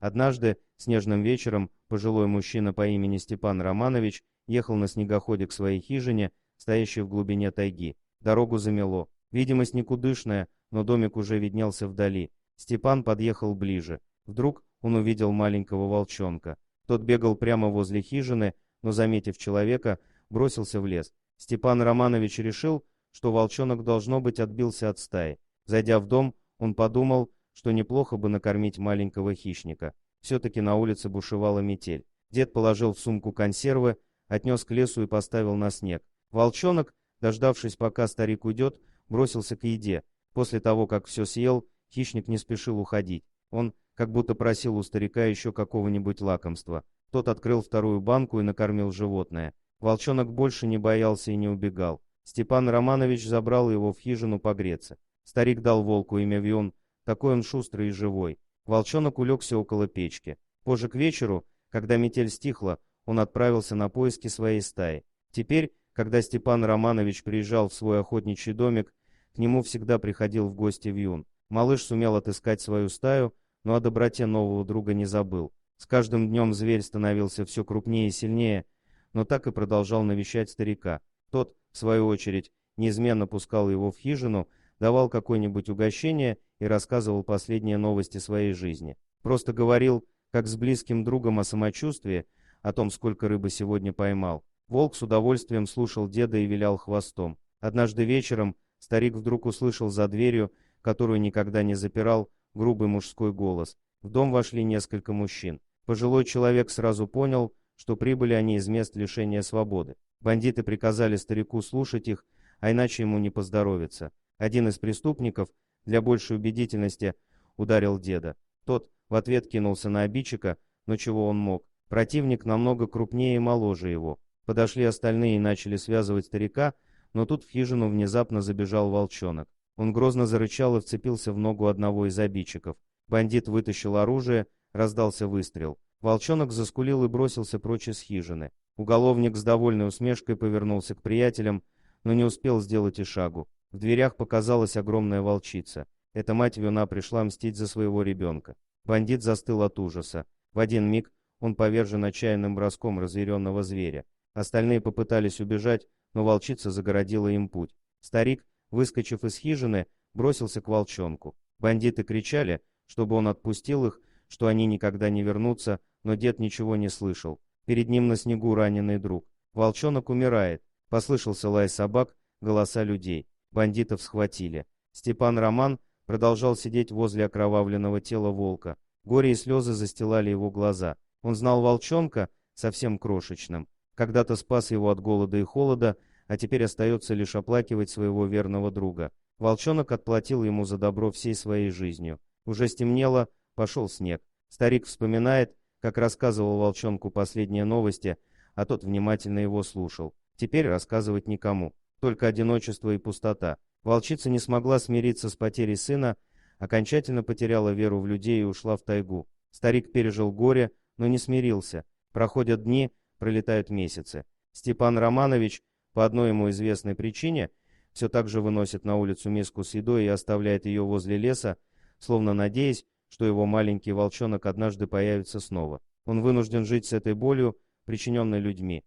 Однажды, снежным вечером, пожилой мужчина по имени Степан Романович ехал на снегоходе к своей хижине, стоящей в глубине тайги. Дорогу замело. Видимость никудышная, но домик уже виднелся вдали. Степан подъехал ближе. Вдруг он увидел маленького волчонка. Тот бегал прямо возле хижины, но, заметив человека, бросился в лес. Степан Романович решил, что волчонок, должно быть, отбился от стаи. Зайдя в дом, он подумал, что неплохо бы накормить маленького хищника. Все-таки на улице бушевала метель. Дед положил в сумку консервы, отнес к лесу и поставил на снег. Волчонок, дождавшись, пока старик уйдет, бросился к еде. После того, как все съел, хищник не спешил уходить. Он как будто просил у старика еще какого-нибудь лакомства. Тот открыл вторую банку и накормил животное. Волчонок больше не боялся и не убегал. Степан Романович забрал его в хижину погреться. Старик дал волку имя Вион, такой он шустрый и живой. Волчонок улегся около печки. Позже к вечеру, когда метель стихла, он отправился на поиски своей стаи. Теперь, когда Степан Романович приезжал в свой охотничий домик, к нему всегда приходил в гости Вьюн. Малыш сумел отыскать свою стаю, но о доброте нового друга не забыл. С каждым днем зверь становился все крупнее и сильнее, но так и продолжал навещать старика. Тот, в свою очередь, неизменно пускал его в хижину, давал какое-нибудь угощение и рассказывал последние новости своей жизни. Просто говорил, как с близким другом, о самочувствии, о том, сколько рыбы сегодня поймал. Волк с удовольствием слушал деда и вилял хвостом. Однажды вечером старик вдруг услышал за дверью, которую никогда не запирал, грубый мужской голос. В дом вошли несколько мужчин. Пожилой человек сразу понял, что прибыли они из мест лишения свободы. Бандиты приказали старику слушать их, а иначе ему не поздоровится. Один из преступников, для большей убедительности, ударил деда. Тот в ответ кинулся на обидчика, но чего он мог? Противник намного крупнее и моложе его. Подошли остальные и начали связывать старика, но тут в хижину внезапно забежал волчонок. Он грозно зарычал и вцепился в ногу одного из обидчиков. Бандит вытащил оружие, раздался выстрел. Волчонок заскулил и бросился прочь из хижины. Уголовник с довольной усмешкой повернулся к приятелям, но не успел сделать и шагу. В дверях показалась огромная волчица. Эта мать Вьюна пришла мстить за своего ребенка. Бандит застыл от ужаса. В один миг он повержен отчаянным броском разъяренного зверя. Остальные попытались убежать, но волчица загородила им путь. Старик, выскочив из хижины, бросился к волчонку. Бандиты кричали, чтобы он отпустил их, что они никогда не вернутся, но дед ничего не слышал. Перед ним на снегу раненый друг. Волчонок умирает. Послышался лай собак, голоса людей. Бандитов схватили. Степан Роман продолжал сидеть возле окровавленного тела волка. Горе и слезы застилали его глаза. Он знал волчонка совсем крошечным. Когда-то спас его от голода и холода, а теперь остается лишь оплакивать своего верного друга. Волчонок отплатил ему за добро всей своей жизнью. Уже стемнело, пошел снег. Старик вспоминает, как рассказывал волчонку последние новости, а тот внимательно его слушал. Теперь рассказывать никому, только одиночество и пустота. Волчица не смогла смириться с потерей сына, окончательно потеряла веру в людей и ушла в тайгу. Старик пережил горе, но не смирился. Проходят дни, пролетают месяцы. Степан Романович, по одной ему известной причине, все так же выносит на улицу миску с едой и оставляет ее возле леса, словно надеясь, что его маленький волчонок однажды появится снова. Он вынужден жить с этой болью, причиненной людьми.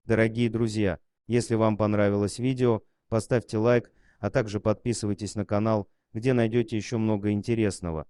Дорогие друзья, если вам понравилось видео, поставьте лайк, а также подписывайтесь на канал, где найдете еще много интересного.